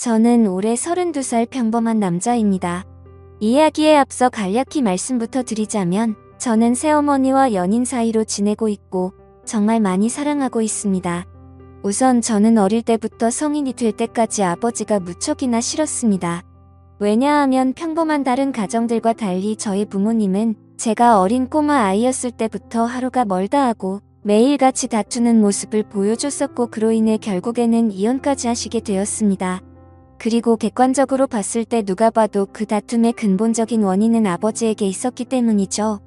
저는 올해 32살 평범한 남자입니다. 이야기에 앞서 간략히 말씀부터 드리자면 저는 새어머니와 연인 사이로 지내고 있고 정말 많이 사랑하고 있습니다. 우선 저는 어릴 때부터 성인이 될 때까지 아버지가 무척이나 싫었습니다. 왜냐하면 평범한 다른 가정들과 달리 저희 부모님은 제가 어린 꼬마 아이였을 때부터 하루가 멀다 하고 매일같이 다투는 모습을 보여줬었고 그로 인해 결국에는 이혼까지 하시게 되었습니다. 그리고 객관적으로 봤을 때 누가 봐도 그 다툼의 근본적인 원인은 아버지에게 있었기 때문이죠.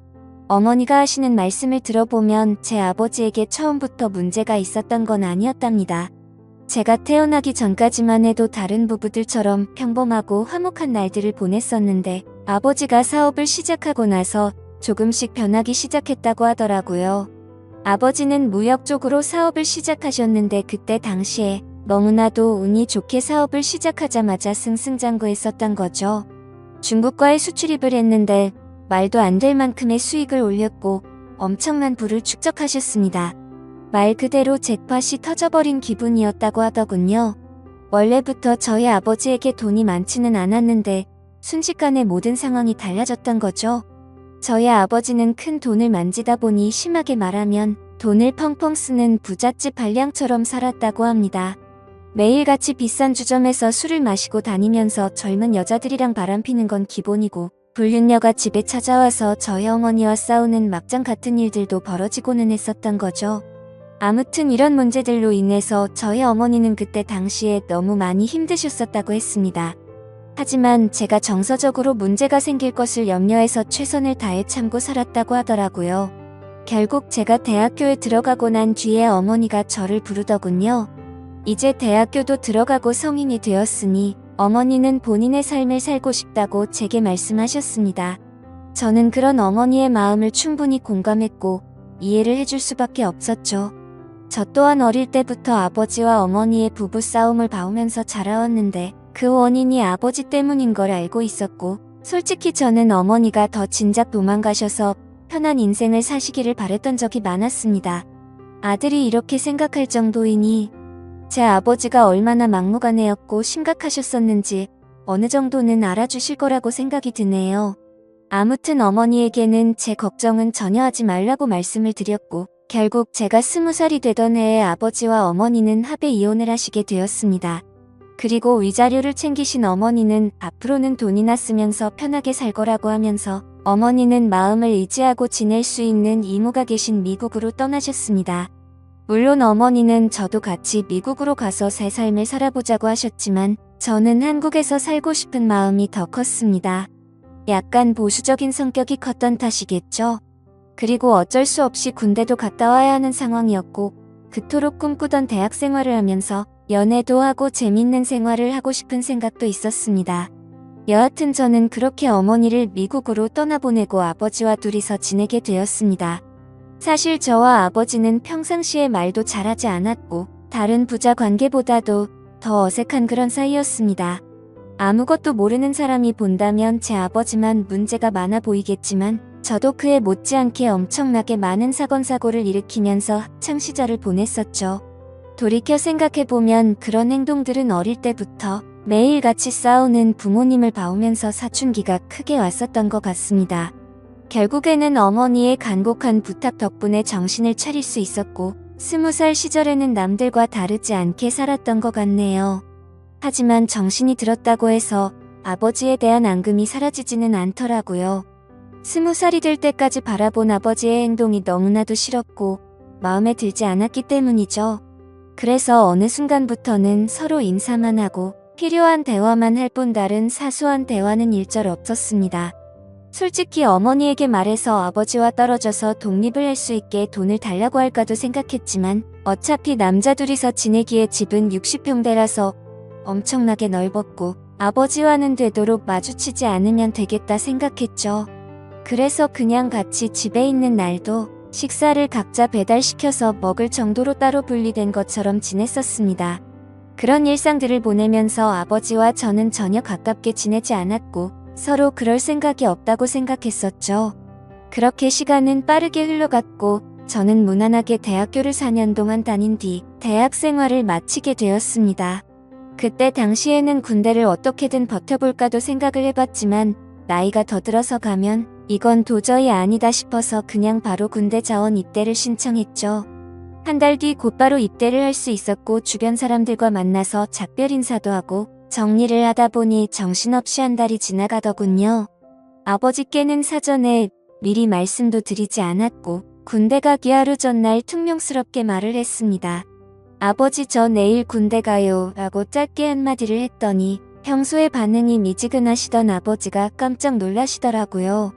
어머니가 하시는 말씀을 들어보면 제 아버지에게 처음부터 문제가 있었던 건 아니었답니다. 제가 태어나기 전까지만 해도 다른 부부들처럼 평범하고 화목한 날들을 보냈었는데 아버지가 사업을 시작하고 나서 조금씩 변하기 시작했다고 하더라고요. 아버지는 무역 쪽으로 사업을 시작하셨는데 그때 당시에 너무나도 운이 좋게 사업을 시작하자마자 승승장구했었던 거죠. 중국과의 수출입을 했는데 말도 안 될 만큼의 수익을 올렸고 엄청난 부를 축적하셨습니다. 말 그대로 잭팟이 터져버린 기분이었다고 하더군요. 원래부터 저희 아버지에게 돈이 많지는 않았는데 순식간에 모든 상황이 달라졌던 거죠. 저희 아버지는 큰 돈을 만지다 보니 심하게 말하면 돈을 펑펑 쓰는 부잣집 한량처럼 살았다고 합니다. 매일같이 비싼 주점에서 술을 마시고 다니면서 젊은 여자들이랑 바람피는 건 기본이고 불륜녀가 집에 찾아와서 저희 어머니와 싸우는 막장 같은 일들도 벌어지고는 했었던 거죠. 아무튼 이런 문제들로 인해서 저희 어머니는 그때 당시에 너무 많이 힘드셨었다고 했습니다. 하지만 제가 정서적으로 문제가 생길 것을 염려해서 최선을 다해 참고 살았다고 하더라고요. 결국 제가 대학교에 들어가고 난 뒤에 어머니가 저를 부르더군요. 이제 대학교도 들어가고 성인이 되었으니 어머니는 본인의 삶을 살고 싶다고 제게 말씀하셨습니다. 저는 그런 어머니의 마음을 충분히 공감했고 이해를 해줄 수밖에 없었죠. 저 또한 어릴 때부터 아버지와 어머니의 부부싸움을 봐오면서 자라왔는데 그 원인이 아버지 때문인 걸 알고 있었고 솔직히 저는 어머니가 더 진작 도망가셔서 편한 인생을 사시기를 바랬던 적이 많았습니다. 아들이 이렇게 생각할 정도이니 제 아버지가 얼마나 막무가내였고 심각하셨었는지 어느 정도는 알아주실 거라고 생각이 드네요. 아무튼 어머니에게는 제 걱정은 전혀 하지 말라고 말씀을 드렸고 결국 제가 20살이 되던 해에 아버지와 어머니는 합의 이혼을 하시게 되었습니다. 그리고 위자료를 챙기신 어머니는 앞으로는 돈이나 쓰면서 편하게 살 거라고 하면서 어머니는 마음을 의지하고 지낼 수 있는 이모가 계신 미국으로 떠나셨습니다. 물론 어머니는 저도 같이 미국으로 가서 새 삶을 살아보자고 하셨지만 저는 한국에서 살고 싶은 마음이 더 컸습니다. 약간 보수적인 성격이 컸던 탓이겠죠. 그리고 어쩔 수 없이 군대도 갔다 와야 하는 상황이었고 그토록 꿈꾸던 대학 생활을 하면서 연애도 하고 재밌는 생활을 하고 싶은 생각도 있었습니다. 여하튼 저는 그렇게 어머니를 미국으로 떠나보내고 아버지와 둘이서 지내게 되었습니다. 사실 저와 아버지는 평상시에 말도 잘하지 않았고 다른 부자 관계보다도 더 어색한 그런 사이였습니다. 아무것도 모르는 사람이 본다면 제 아버지만 문제가 많아 보이겠지만 저도 그에 못지않게 엄청나게 많은 사건 사고를 일으키면서 학창 시절을 보냈었죠. 돌이켜 생각해보면 그런 행동들은 어릴 때부터 매일같이 싸우는 부모님을 봐오면서 사춘기가 크게 왔었던 것 같습니다. 결국에는 어머니의 간곡한 부탁 덕분에 정신을 차릴 수 있었고 20살 시절에는 남들과 다르지 않게 살았던 것 같네요. 하지만 정신이 들었다고 해서 아버지에 대한 앙금이 사라지지는 않더라고요. 20살이 될 때까지 바라본 아버지의 행동이 너무나도 싫었고 마음에 들지 않았기 때문이죠. 그래서 어느 순간부터는 서로 인사만 하고 필요한 대화만 할 뿐 다른 사소한 대화는 일절 없었습니다. 솔직히 어머니에게 말해서 아버지와 떨어져서 독립을 할 수 있게 돈을 달라고 할까도 생각했지만 어차피 남자 둘이서 지내기에 집은 60평대라서 엄청나게 넓었고 아버지와는 되도록 마주치지 않으면 되겠다 생각했죠. 그래서 그냥 같이 집에 있는 날도 식사를 각자 배달시켜서 먹을 정도로 따로 분리된 것처럼 지냈었습니다. 그런 일상들을 보내면서 아버지와 저는 전혀 가깝게 지내지 않았고 서로 그럴 생각이 없다고 생각했었죠. 그렇게 시간은 빠르게 흘러갔고 저는 무난하게 대학교를 4년 동안 다닌 뒤 대학 생활을 마치게 되었습니다. 그때 당시에는 군대를 어떻게든 버텨볼까도 생각을 해봤지만 나이가 더 들어서 가면 이건 도저히 아니다 싶어서 그냥 바로 군대 자원 입대를 신청했죠. 한 달 뒤 곧바로 입대를 할 수 있었고 주변 사람들과 만나서 작별 인사도 하고 정리를 하다 보니 정신없이 한 달이 지나가더군요. 아버지께는 사전에 미리 말씀도 드리지 않았고 군대 가기 하루 전날 퉁명스럽게 말을 했습니다. 아버지 저 내일 군대 가요 라고 짧게 한마디를 했더니 평소에 반응이 미지근하시던 아버지가 깜짝 놀라시더라고요.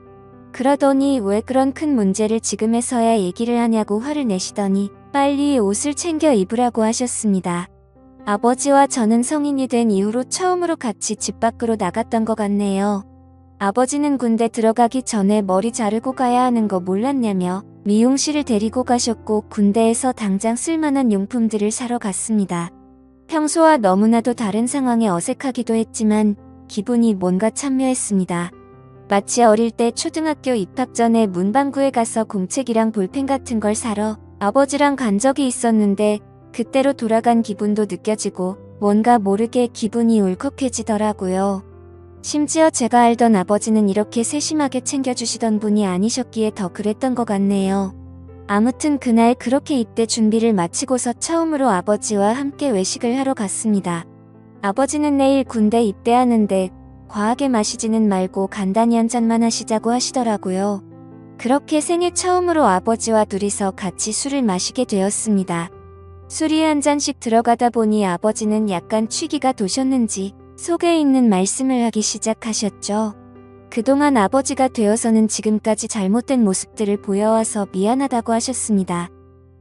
그러더니 왜 그런 큰 문제를 지금에서야 얘기를 하냐고 화를 내시더니 빨리 옷을 챙겨 입으라고 하셨습니다. 아버지와 저는 성인이 된 이후로 처음으로 같이 집 밖으로 나갔던 것 같네요. 아버지는 군대 들어가기 전에 머리 자르고 가야 하는 거 몰랐냐며 미용실을 데리고 가셨고 군대에서 당장 쓸만한 용품들을 사러 갔습니다. 평소와 너무나도 다른 상황에 어색하기도 했지만 기분이 뭔가 참묘했습니다. 마치 어릴 때 초등학교 입학 전에 문방구에 가서 공책이랑 볼펜 같은 걸 사러 아버지랑 간 적이 있었는데 그때로 돌아간 기분도 느껴지고 뭔가 모르게 기분이 울컥해지더라고요. 심지어 제가 알던 아버지는 이렇게 세심하게 챙겨주시던 분이 아니셨기에 더 그랬던 것 같네요. 아무튼 그날 그렇게 입대 준비를 마치고서 처음으로 아버지와 함께 외식을 하러 갔습니다. 아버지는 내일 군대 입대하는데 과하게 마시지는 말고 간단히 한 잔만 하시자고 하시더라고요. 그렇게 생애 처음으로 아버지와 둘이서 같이 술을 마시게 되었습니다. 술이 한 잔씩 들어가다 보니 아버지는 약간 취기가 도셨는지 속에 있는 말씀을 하기 시작하셨죠. 그동안 아버지가 되어서는 지금까지 잘못된 모습들을 보여와서 미안하다고 하셨습니다.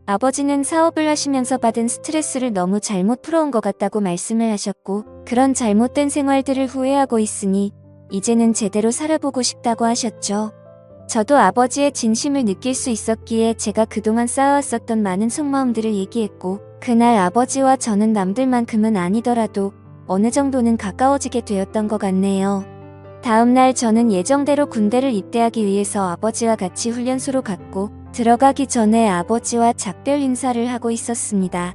아버지는 사업을 하시면서 받은 스트레스를 너무 잘못 풀어온 것 같다고 말씀을 하셨고 그런 잘못된 생활들을 후회하고 있으니 이제는 제대로 살아보고 싶다고 하셨죠. 저도 아버지의 진심을 느낄 수 있었기에 제가 그동안 쌓아왔었던 많은 속마음들을 얘기했고 그날 아버지와 저는 남들만큼은 아니더라도 어느 정도는 가까워지게 되었던 것 같네요. 다음날 저는 예정대로 군대를 입대하기 위해서 아버지와 같이 훈련소로 갔고 들어가기 전에 아버지와 작별 인사를 하고 있었습니다.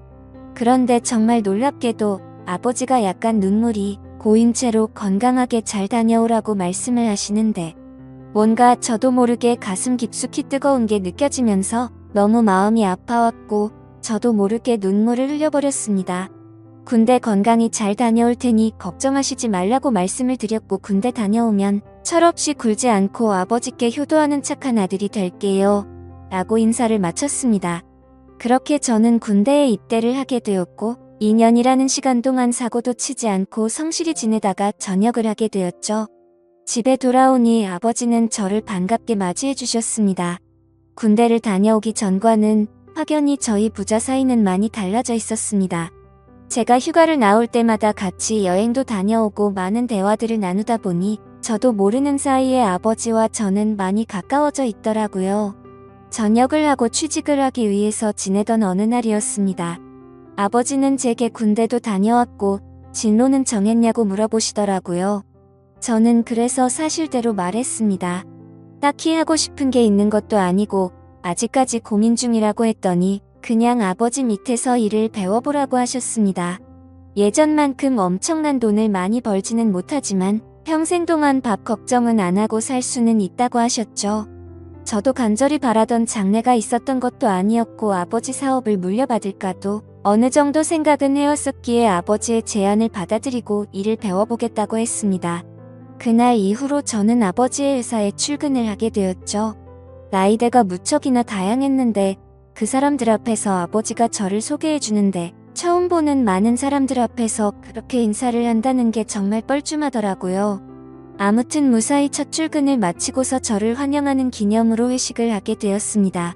그런데 정말 놀랍게도 아버지가 약간 눈물이 고인 채로 건강하게 잘 다녀오라고 말씀을 하시는데 뭔가 저도 모르게 가슴 깊숙이 뜨거운 게 느껴지면서 너무 마음이 아파왔고 저도 모르게 눈물을 흘려버렸습니다. 군대 건강히 잘 다녀올 테니 걱정하시지 말라고 말씀을 드렸고 군대 다녀오면 철없이 굴지 않고 아버지께 효도하는 착한 아들이 될게요. 라고 인사를 마쳤습니다. 그렇게 저는 군대에 입대를 하게 되었고 2년이라는 시간 동안 사고도 치지 않고 성실히 지내다가 전역을 하게 되었죠. 집에 돌아오니 아버지는 저를 반갑게 맞이해 주셨습니다. 군대를 다녀오기 전과는 확연히 저희 부자 사이는 많이 달라져 있었습니다. 제가 휴가를 나올 때마다 같이 여행도 다녀오고 많은 대화들을 나누다 보니 저도 모르는 사이에 아버지와 저는 많이 가까워져 있더라고요. 전역을 하고 취직을 하기 위해서 지내던 어느 날이었습니다. 아버지는 제게 군대도 다녀왔고 진로는 정했냐고 물어보시더라고요. 저는 그래서 사실대로 말했습니다. 딱히 하고 싶은 게 있는 것도 아니고 아직까지 고민 중이라고 했더니 그냥 아버지 밑에서 일을 배워보라고 하셨습니다. 예전만큼 엄청난 돈을 많이 벌지는 못하지만 평생 동안 밥 걱정은 안 하고 살 수는 있다고 하셨죠. 저도 간절히 바라던 장래가 있었던 것도 아니었고 아버지 사업을 물려받을까도 어느 정도 생각은 해왔었기에 아버지의 제안을 받아들이고 일을 배워보겠다고 했습니다. 그날 이후로 저는 아버지의 회사에 출근을 하게 되었죠. 나이대가 무척이나 다양했는데 그 사람들 앞에서 아버지가 저를 소개해주는데 처음 보는 많은 사람들 앞에서 그렇게 인사를 한다는 게 정말 뻘쭘하더라고요. 아무튼 무사히 첫 출근을 마치고서 저를 환영하는 기념으로 회식을 하게 되었습니다.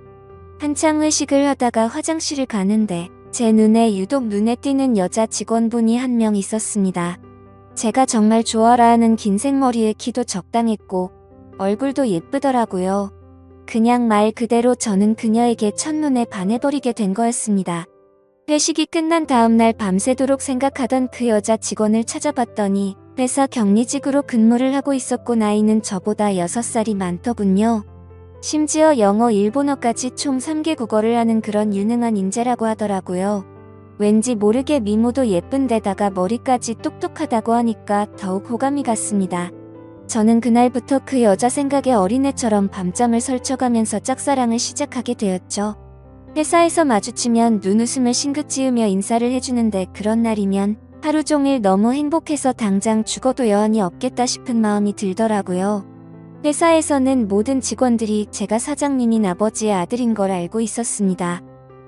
한창 회식을 하다가 화장실을 가는데 제 눈에 유독 눈에 띄는 여자 직원분이 한 명 있었습니다. 제가 정말 좋아라 하는 긴 생머리에 키도 적당했고 얼굴도 예쁘더라고요. 그냥 말 그대로 저는 그녀에게 첫눈에 반해버리게 된 거였습니다. 회식이 끝난 다음날 밤새도록 생각하던 그 여자 직원을 찾아봤더니 회사 격리직으로 근무를 하고 있었고 나이는 저보다 6살이 많더군요. 심지어 영어, 일본어까지 총 3개 국어를 하는 그런 유능한 인재라고 하더라고요. 왠지 모르게 미모도 예쁜데다가 머리까지 똑똑하다고 하니까 더욱 호감이 갔습니다. 저는 그날부터 그 여자 생각에 어린애처럼 밤잠을 설쳐가면서 짝사랑을 시작하게 되었죠. 회사에서 마주치면 눈웃음을 싱긋 지으며 인사를 해주는데 그런 날이면 하루 종일 너무 행복해서 당장 죽어도 여한이 없겠다 싶은 마음이 들더라고요. 회사에서는 모든 직원들이 제가 사장님인 아버지의 아들인 걸 알고 있었습니다.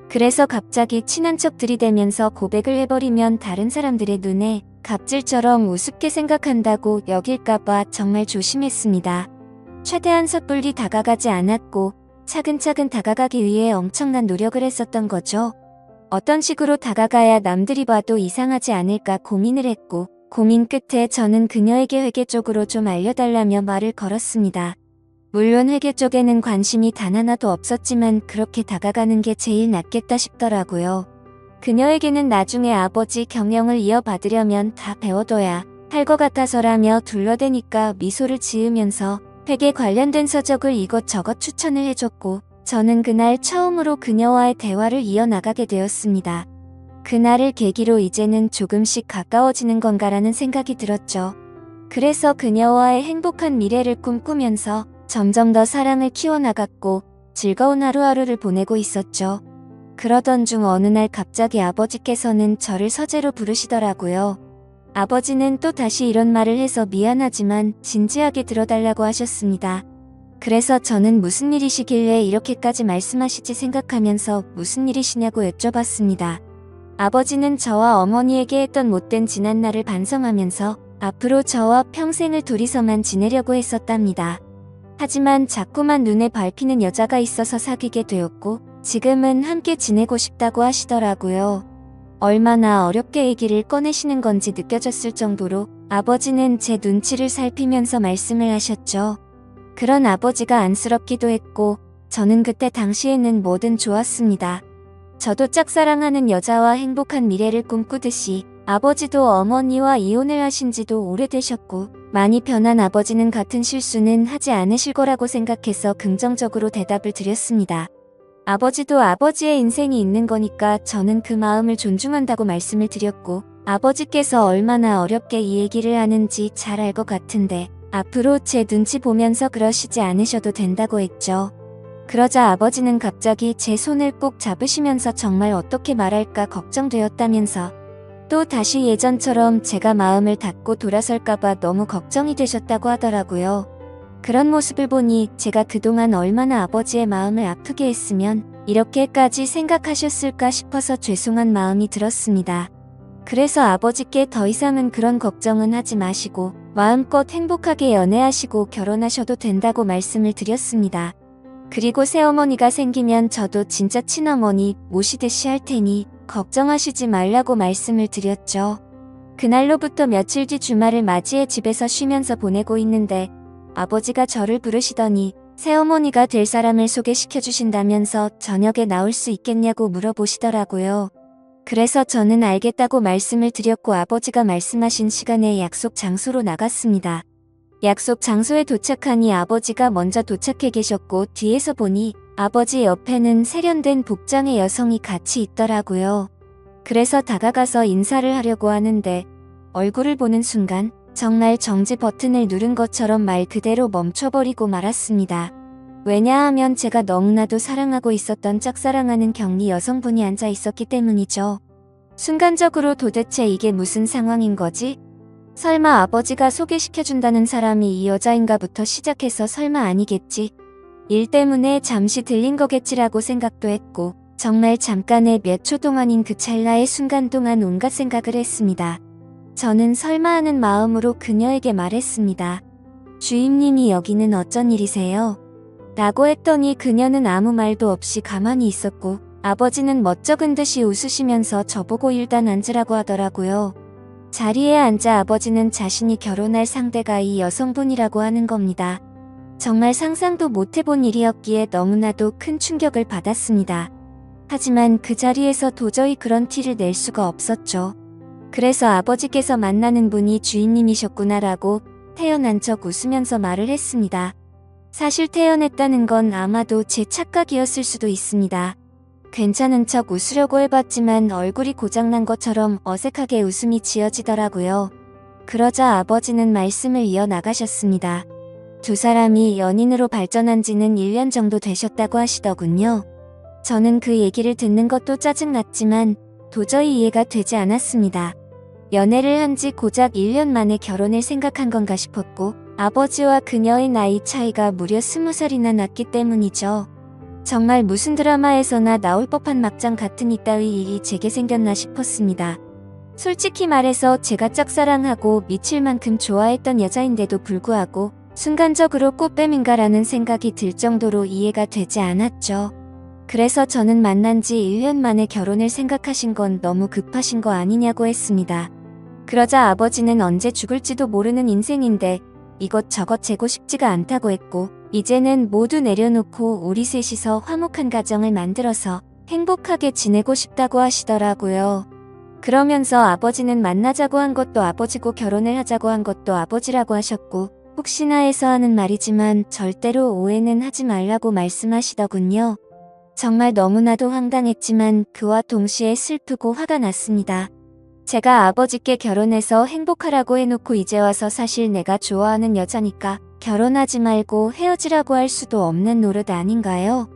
그래서 갑자기 친한 척 들이대면서 고백을 해버리면 다른 사람들의 눈에 갑질처럼 우습게 생각한다고 여길까봐 정말 조심했습니다. 최대한 섣불리 다가가지 않았고 차근차근 다가가기 위해 엄청난 노력을 했었던 거죠. 어떤 식으로 다가가야 남들이 봐도 이상하지 않을까 고민을 했고 고민 끝에 저는 그녀에게 회계 쪽으로 좀 알려달라며 말을 걸었습니다. 물론 회계 쪽에는 관심이 단 하나도 없었지만 그렇게 다가가는 게 제일 낫겠다 싶더라고요. 그녀에게는 나중에 아버지 경영을 이어받으려면 다 배워둬야 할 것 같아서라며 둘러대니까 미소를 지으면서 회계 관련된 서적을 이것저것 추천을 해줬고 저는 그날 처음으로 그녀와의 대화를 이어나가게 되었습니다. 그날을 계기로 이제는 조금씩 가까워지는 건가라는 생각이 들었죠. 그래서 그녀와의 행복한 미래를 꿈꾸면서 점점 더 사랑을 키워나갔고 즐거운 하루하루를 보내고 있었죠. 그러던 중 어느 날 갑자기 아버지께서는 저를 서재로 부르시더라고요. 아버지는 또 다시 이런 말을 해서 미안하지만 진지하게 들어달라고 하셨습니다. 그래서 저는 무슨 일이시길래 이렇게까지 말씀하시지 생각하면서 무슨 일이시냐고 여쭤봤습니다. 아버지는 저와 어머니에게 했던 못된 지난날을 반성하면서 앞으로 저와 평생을 둘이서만 지내려고 했었답니다. 하지만 자꾸만 눈에 밟히는 여자가 있어서 사귀게 되었고 지금은 함께 지내고 싶다고 하시더라고요. 얼마나 어렵게 얘기를 꺼내시는 건지 느껴졌을 정도로 아버지는 제 눈치를 살피면서 말씀을 하셨죠. 그런 아버지가 안쓰럽기도 했고 저는 그때 당시에는 뭐든 좋았습니다. 저도 짝사랑하는 여자와 행복한 미래를 꿈꾸듯이 아버지도 어머니와 이혼을 하신 지도 오래되셨고 많이 변한 아버지는 같은 실수는 하지 않으실 거라고 생각해서 긍정적으로 대답을 드렸습니다. 아버지도 아버지의 인생이 있는 거니까 저는 그 마음을 존중한다고 말씀을 드렸고 아버지께서 얼마나 어렵게 이 얘기를 하는지 잘 알 것 같은데 앞으로 제 눈치 보면서 그러시지 않으셔도 된다고 했죠. 그러자 아버지는 갑자기 제 손을 꼭 잡으시면서 정말 어떻게 말할까 걱정되었다면서 또 다시 예전처럼 제가 마음을 닫고 돌아설까봐 너무 걱정이 되셨다고 하더라고요. 그런 모습을 보니 제가 그동안 얼마나 아버지의 마음을 아프게 했으면 이렇게까지 생각하셨을까 싶어서 죄송한 마음이 들었습니다. 그래서 아버지께 더 이상은 그런 걱정은 하지 마시고 마음껏 행복하게 연애하시고 결혼하셔도 된다고 말씀을 드렸습니다. 그리고 새어머니가 생기면 저도 진짜 친어머니 모시듯이 할 테니 걱정하시지 말라고 말씀을 드렸죠. 그날로부터 며칠 뒤 주말을 맞이해 집에서 쉬면서 보내고 있는데 아버지가 저를 부르시더니 새어머니가 될 사람을 소개시켜 주신다면서 저녁에 나올 수 있겠냐고 물어보시더라고요. 그래서 저는 알겠다고 말씀을 드렸고 아버지가 말씀하신 시간에 약속 장소로 나갔습니다. 약속 장소에 도착하니 아버지가 먼저 도착해 계셨고 뒤에서 보니 아버지 옆에는 세련된 복장의 여성이 같이 있더라고요. 그래서 다가가서 인사를 하려고 하는데 얼굴을 보는 순간 정말 정지 버튼을 누른 것처럼 말 그대로 멈춰버리고 말았습니다. 왜냐하면 제가 너무나도 사랑하고 있었던 짝사랑하는 격리 여성분이 앉아 있었기 때문이죠. 순간적으로 도대체 이게 무슨 상황인 거지? 설마 아버지가 소개시켜준다는 사람이 이 여자인가부터 시작해서 설마 아니겠지? 일 때문에 잠시 들린 거겠지라고 생각도 했고 정말 잠깐의 몇 초 동안인 그 찰나의 순간 동안 온갖 생각을 했습니다. 저는 설마 하는 마음으로 그녀에게 말했습니다. 주임님이 여기는 어쩐 일이세요? 라고 했더니 그녀는 아무 말도 없이 가만히 있었고 아버지는 멋쩍은 듯이 웃으시면서 저보고 일단 앉으라고 하더라고요. 자리에 앉아 아버지는 자신이 결혼할 상대가 이 여성분이라고 하는 겁니다. 정말 상상도 못해본 일이었기에 너무나도 큰 충격을 받았습니다. 하지만 그 자리에서 도저히 그런 티를 낼 수가 없었죠. 그래서 아버지께서 만나는 분이 주인님이셨구나라고 태연한 척 웃으면서 말을 했습니다. 사실 태연했다는 건 아마도 제 착각이었을 수도 있습니다. 괜찮은 척 웃으려고 해봤지만 얼굴이 고장난 것처럼 어색하게 웃음이 지어지더라고요. 그러자 아버지는 말씀을 이어나가셨습니다. 두 사람이 연인으로 발전한 지는 1년 정도 되셨다고 하시더군요. 저는 그 얘기를 듣는 것도 짜증났지만 도저히 이해가 되지 않았습니다. 연애를 한 지 고작 1년 만에 결혼을 생각한 건가 싶었고 아버지와 그녀의 나이 차이가 무려 20살이나 났기 때문이죠. 정말 무슨 드라마에서나 나올 법한 막장 같은 이따위 일이 제게 생겼나 싶었습니다. 솔직히 말해서 제가 짝사랑하고 미칠 만큼 좋아했던 여자인데도 불구하고 순간적으로 꽃뱀인가라는 생각이 들 정도로 이해가 되지 않았죠. 그래서 저는 만난 지 1년 만에 결혼을 생각하신 건 너무 급하신 거 아니냐고 했습니다. 그러자 아버지는 언제 죽을지도 모르는 인생인데 이것저것 재고 싶지가 않다고 했고 이제는 모두 내려놓고 우리 셋이서 화목한 가정을 만들어서 행복하게 지내고 싶다고 하시더라고요. 그러면서 아버지는 만나자고 한 것도 아버지고 결혼을 하자고 한 것도 아버지라고 하셨고 혹시나 해서 하는 말이지만 절대로 오해는 하지 말라고 말씀하시더군요. 정말 너무나도 황당했지만 그와 동시에 슬프고 화가 났습니다. 제가 아버지께 결혼해서 행복하라고 해놓고 이제 와서 사실 내가 좋아하는 여자니까 결혼하지 말고 헤어지라고 할 수도 없는 노릇 아닌가요?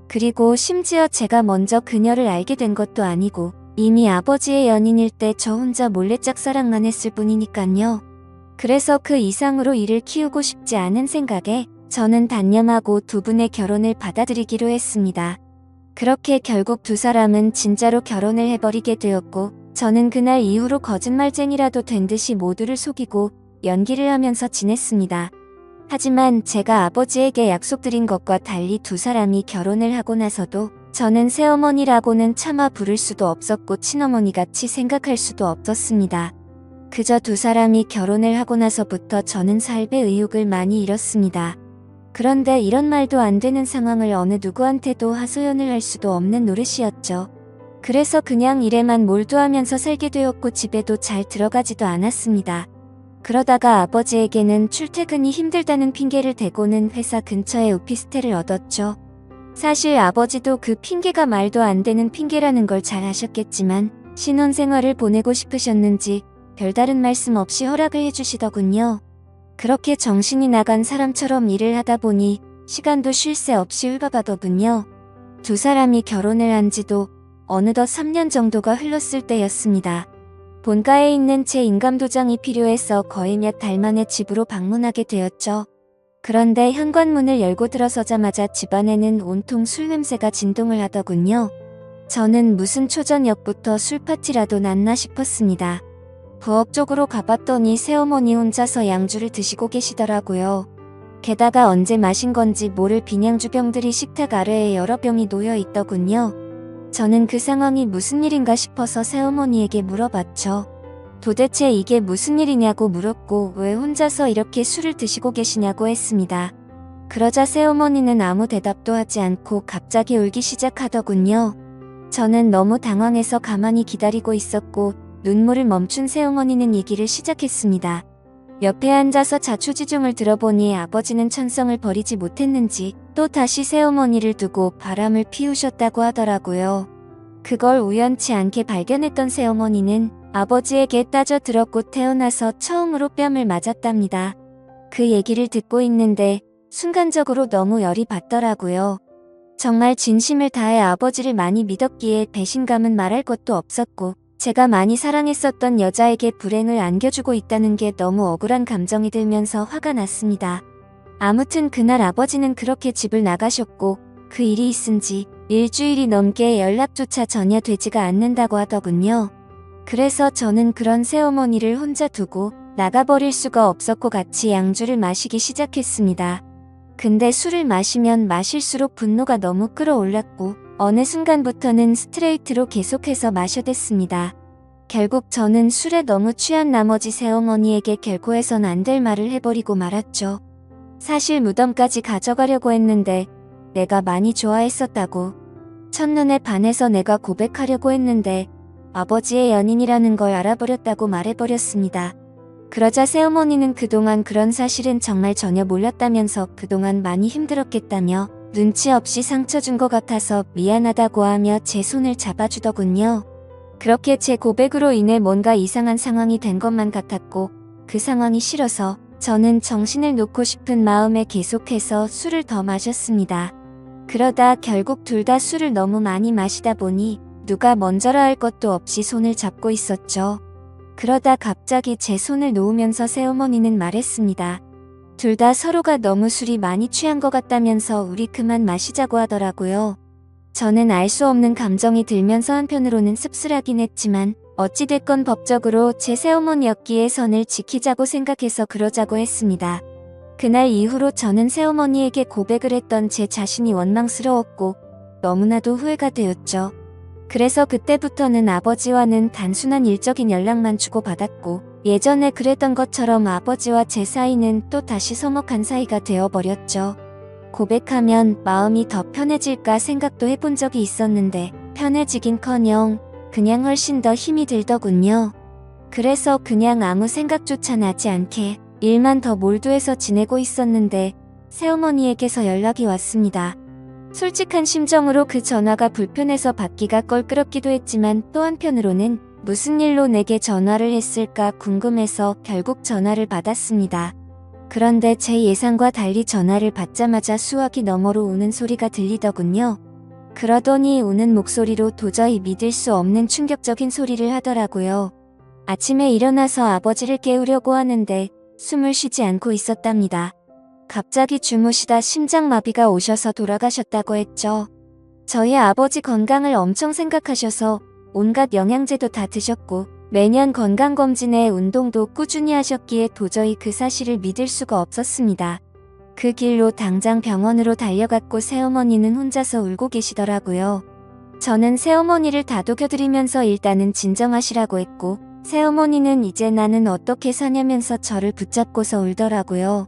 그리고 심지어 제가 먼저 그녀를 알게 된 것도 아니고 이미 아버지의 연인일 때 저 혼자 몰래 짝사랑만 했을 뿐이니깐요. 그래서 그 이상으로 이를 키우고 싶지 않은 생각에 저는 단념하고 두 분의 결혼을 받아들이기로 했습니다. 그렇게 결국 두 사람은 진짜로 결혼을 해버리게 되었고 저는 그날 이후로 거짓말쟁이라도 된 듯이 모두를 속이고 연기를 하면서 지냈습니다. 하지만 제가 아버지에게 약속드린 것과 달리 두 사람이 결혼을 하고 나서도 저는 새어머니라고는 차마 부를 수도 없었고 친어머니같이 생각할 수도 없었습니다. 그저 두 사람이 결혼을 하고 나서부터 저는 삶의 의욕을 많이 잃었습니다. 그런데 이런 말도 안 되는 상황을 어느 누구한테도 하소연을 할 수도 없는 노릇이었죠. 그래서 그냥 일에만 몰두하면서 살게 되었고 집에도 잘 들어가지도 않았습니다. 그러다가 아버지에게는 출퇴근이 힘들다는 핑계를 대고는 회사 근처에 오피스텔을 얻었죠. 사실 아버지도 그 핑계가 말도 안 되는 핑계라는 걸 잘 아셨겠지만 신혼생활을 보내고 싶으셨는지 별다른 말씀 없이 허락을 해주시더군요. 그렇게 정신이 나간 사람처럼 일을 하다 보니 시간도 쉴 새 없이 흘러가더군요. 두 사람이 결혼을 한 지도 어느덧 3년 정도가 흘렀을 때였습니다. 본가에 있는 제 인감도장이 필요해서 거의 몇 달 만에 집으로 방문하게 되었죠. 그런데 현관문을 열고 들어서자마자 집안에는 온통 술 냄새가 진동을 하더군요. 저는 무슨 초저녁부터 술 파티라도 났나 싶었습니다. 부엌 쪽으로 가봤더니 새어머니 혼자서 양주를 드시고 계시더라고요. 게다가 언제 마신 건지 모를 빈양주 병들이 식탁 아래에 여러 병이 놓여 있더군요. 저는 그 상황이 무슨 일인가 싶어서 새어머니에게 물어봤죠. 도대체 이게 무슨 일이냐고 물었고 왜 혼자서 이렇게 술을 드시고 계시냐고 했습니다. 그러자 새어머니는 아무 대답도 하지 않고 갑자기 울기 시작하더군요. 저는 너무 당황해서 가만히 기다리고 있었고 눈물을 멈춘 새어머니는 얘기를 시작했습니다. 옆에 앉아서 자초지종을 들어보니 아버지는 천성을 버리지 못했는지 또 다시 새어머니를 두고 바람을 피우셨다고 하더라고요. 그걸 우연치 않게 발견했던 새어머니는 아버지에게 따져 들었고 태어나서 처음으로 뺨을 맞았답니다. 그 얘기를 듣고 있는데 순간적으로 너무 열이 받더라고요. 정말 진심을 다해 아버지를 많이 믿었기에 배신감은 말할 것도 없었고 제가 많이 사랑했었던 여자에게 불행을 안겨주고 있다는 게 너무 억울한 감정이 들면서 화가 났습니다. 아무튼 그날 아버지는 그렇게 집을 나가셨고 그 일이 있은 지 일주일이 넘게 연락조차 전혀 되지가 않는다고 하더군요. 그래서 저는 그런 새어머니를 혼자 두고 나가버릴 수가 없었고 같이 양주를 마시기 시작했습니다. 근데 술을 마시면 마실수록 분노가 너무 끌어올랐고 어느 순간부터는 스트레이트로 계속해서 마셔댔습니다. 결국 저는 술에 너무 취한 나머지 새어머니에게 결코 해선 안 될 말을 해버리고 말았죠. 사실 무덤까지 가져가려고 했는데 내가 많이 좋아했었다고. 첫눈에 반해서 내가 고백하려고 했는데 아버지의 연인이라는 걸 알아버렸다고 말해버렸습니다. 그러자 새어머니는 그동안 그런 사실은 정말 전혀 몰랐다면서 그동안 많이 힘들었겠다며 눈치 없이 상처 준 것 같아서 미안하다고 하며 제 손을 잡아주더군요. 그렇게 제 고백으로 인해 뭔가 이상한 상황이 된 것만 같았고 그 상황이 싫어서 저는 정신을 놓고 싶은 마음에 계속해서 술을 더 마셨습니다. 그러다 결국 둘 다 술을 너무 많이 마시다 보니 누가 먼저라 할 것도 없이 손을 잡고 있었죠. 그러다 갑자기 제 손을 놓으면서 새어머니는 말했습니다. 둘 다 서로가 너무 술이 많이 취한 것 같다면서 우리 그만 마시자고 하더라고요. 저는 알 수 없는 감정이 들면서 한편으로는 씁쓸하긴 했지만 어찌됐건 법적으로 제 새어머니였기에 선을 지키자고 생각해서 그러자고 했습니다. 그날 이후로 저는 새어머니에게 고백을 했던 제 자신이 원망스러웠고 너무나도 후회가 되었죠. 그래서 그때부터는 아버지와는 단순한 일적인 연락만 주고받았고 예전에 그랬던 것처럼 아버지와 제 사이는 또 다시 서먹한 사이가 되어버렸죠. 고백하면 마음이 더 편해질까 생각도 해본 적이 있었는데 편해지긴커녕 그냥 훨씬 더 힘이 들더군요. 그래서 그냥 아무 생각조차 나지 않게 일만 더 몰두해서 지내고 있었는데 새어머니에게서 연락이 왔습니다. 솔직한 심정으로 그 전화가 불편해서 받기가 껄끄럽기도 했지만 또 한편으로는 무슨 일로 내게 전화를 했을까 궁금해서 결국 전화를 받았습니다. 그런데 제 예상과 달리 전화를 받자마자 수화기 너머로 우는 소리가 들리더군요. 그러더니 우는 목소리로 도저히 믿을 수 없는 충격적인 소리를 하더라고요. 아침에 일어나서 아버지를 깨우려고 하는데 숨을 쉬지 않고 있었답니다. 갑자기 주무시다 심장마비가 오셔서 돌아가셨다고 했죠. 저희 아버지 건강을 엄청 생각하셔서 온갖 영양제도 다 드셨고 매년 건강검진에 운동도 꾸준히 하셨기에 도저히 그 사실을 믿을 수가 없었습니다. 그 길로 당장 병원으로 달려갔고 새어머니는 혼자서 울고 계시더라고요. 저는 새어머니를 다독여드리면서 일단은 진정하시라고 했고 새어머니는 이제 나는 어떻게 사냐면서 저를 붙잡고서 울더라고요.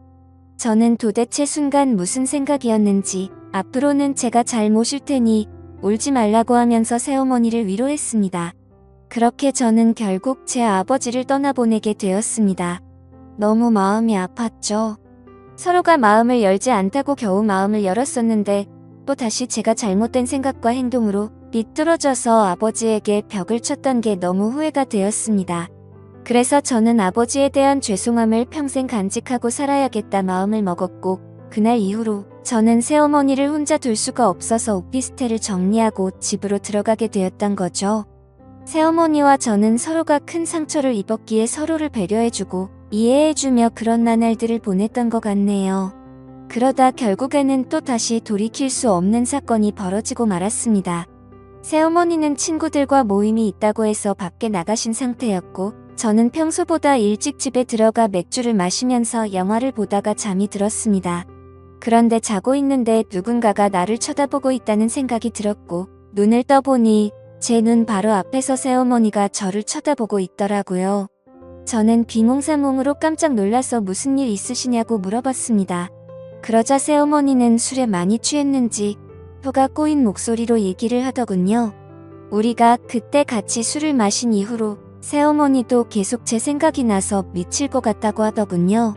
저는 도대체 순간 무슨 생각이었는지 앞으로는 제가 잘 모실 테니 울지 말라고 하면서 새어머니를 위로했습니다. 그렇게 저는 결국 제 아버지를 떠나보내게 되었습니다. 너무 마음이 아팠죠. 서로가 마음을 열지 않다고 겨우 마음을 열었었는데 또 다시 제가 잘못된 생각과 행동으로 비뚤어져서 아버지에게 벽을 쳤던 게 너무 후회가 되었습니다. 그래서 저는 아버지에 대한 죄송함을 평생 간직하고 살아야겠다 마음을 먹었고 그날 이후로 저는 새어머니를 혼자 둘 수가 없어서 오피스텔을 정리하고 집으로 들어가게 되었던 거죠. 새어머니와 저는 서로가 큰 상처를 입었기에 서로를 배려해주고 이해해주며 그런 나날들을 보냈던 것 같네요. 그러다 결국에는 또 다시 돌이킬 수 없는 사건이 벌어지고 말았습니다. 새어머니는 친구들과 모임이 있다고 해서 밖에 나가신 상태였고 저는 평소보다 일찍 집에 들어가 맥주를 마시면서 영화를 보다가 잠이 들었습니다. 그런데 자고 있는데 누군가가 나를 쳐다보고 있다는 생각이 들었고 눈을 떠보니 제 눈 바로 앞에서 새어머니가 저를 쳐다보고 있더라고요. 저는 비몽사몽으로 깜짝 놀라서 무슨 일 있으시냐고 물어봤습니다. 그러자 새어머니는 술에 많이 취했는지 혀가 꼬인 목소리로 얘기를 하더군요. 우리가 그때 같이 술을 마신 이후로 새어머니도 계속 제 생각이 나서 미칠 것 같다고 하더군요.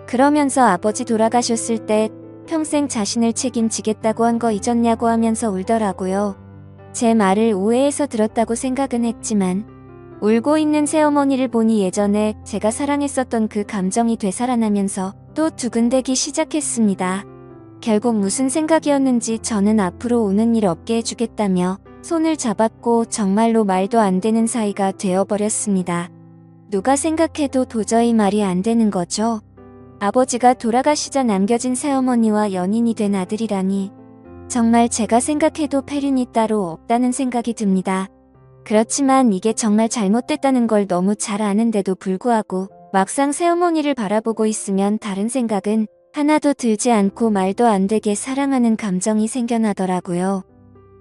그러면서 아버지 돌아가셨을 때 평생 자신을 책임지겠다고 한 거 잊었냐고 하면서 울더라고요. 제 말을 오해해서 들었다고 생각은 했지만 울고 있는 새어머니를 보니 예전에 제가 사랑했었던 그 감정이 되살아나면서 또 두근대기 시작했습니다. 결국 무슨 생각이었는지 저는 앞으로 우는 일 없게 해주겠다며 손을 잡았고 정말로 말도 안 되는 사이가 되어버렸습니다. 누가 생각해도 도저히 말이 안 되는 거죠. 아버지가 돌아가시자 남겨진 새어머니와 연인이 된 아들이라니 정말 제가 생각해도 폐륜이 따로 없다는 생각이 듭니다. 그렇지만 이게 정말 잘못됐다는 걸 너무 잘 아는데도 불구하고 막상 새어머니를 바라보고 있으면 다른 생각은 하나도 들지 않고 말도 안 되게 사랑하는 감정이 생겨나더라고요.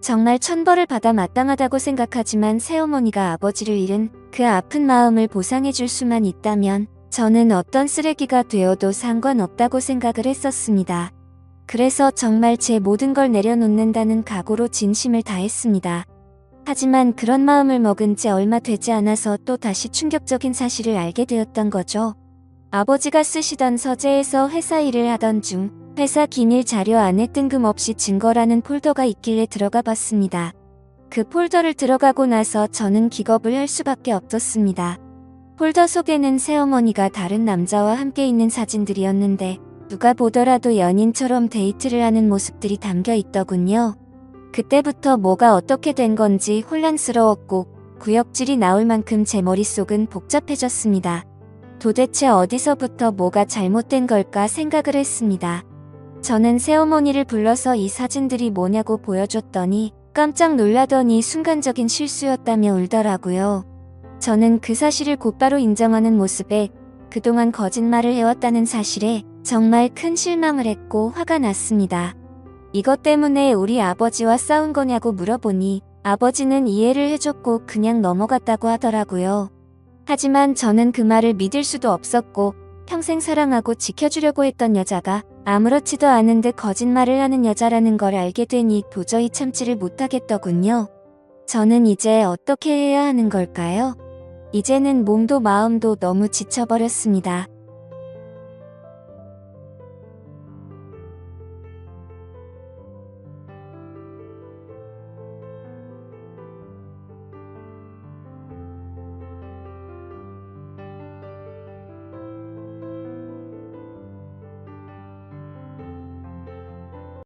정말 천벌을 받아 마땅하다고 생각하지만 새어머니가 아버지를 잃은 그 아픈 마음을 보상해줄 수만 있다면 저는 어떤 쓰레기가 되어도 상관없다고 생각을 했었습니다. 그래서 정말 제 모든 걸 내려놓는다는 각오로 진심을 다했습니다. 하지만 그런 마음을 먹은 지 얼마 되지 않아서 또 다시 충격적인 사실을 알게 되었던 거죠. 아버지가 쓰시던 서재에서 회사 일을 하던 중 회사 기밀 자료 안에 뜬금없이 증거라는 폴더가 있길래 들어가 봤습니다. 그 폴더를 들어가고 나서 저는 기겁을 할 수밖에 없었습니다. 폴더 속에는 새어머니가 다른 남자와 함께 있는 사진들이었는데 누가 보더라도 연인처럼 데이트를 하는 모습들이 담겨 있더군요. 그때부터 뭐가 어떻게 된 건지 혼란스러웠고 구역질이 나올 만큼 제 머릿속은 복잡해졌습니다. 도대체 어디서부터 뭐가 잘못된 걸까 생각을 했습니다. 저는 새어머니를 불러서 이 사진들이 뭐냐고 보여줬더니 깜짝 놀라더니 순간적인 실수였다며 울더라고요. 저는 그 사실을 곧바로 인정하는 모습에 그동안 거짓말을 해왔다는 사실에 정말 큰 실망을 했고 화가 났습니다. 이것 때문에 우리 아버지와 싸운 거냐고 물어보니 아버지는 이해를 해줬고 그냥 넘어갔다고 하더라고요. 하지만 저는 그 말을 믿을 수도 없었고 평생 사랑하고 지켜주려고 했던 여자가 아무렇지도 않은 듯 거짓말을 하는 여자라는 걸 알게 되니 도저히 참지를 못하겠더군요. 저는 이제 어떻게 해야 하는 걸까요? 이제는 몸도 마음도 너무 지쳐버렸습니다.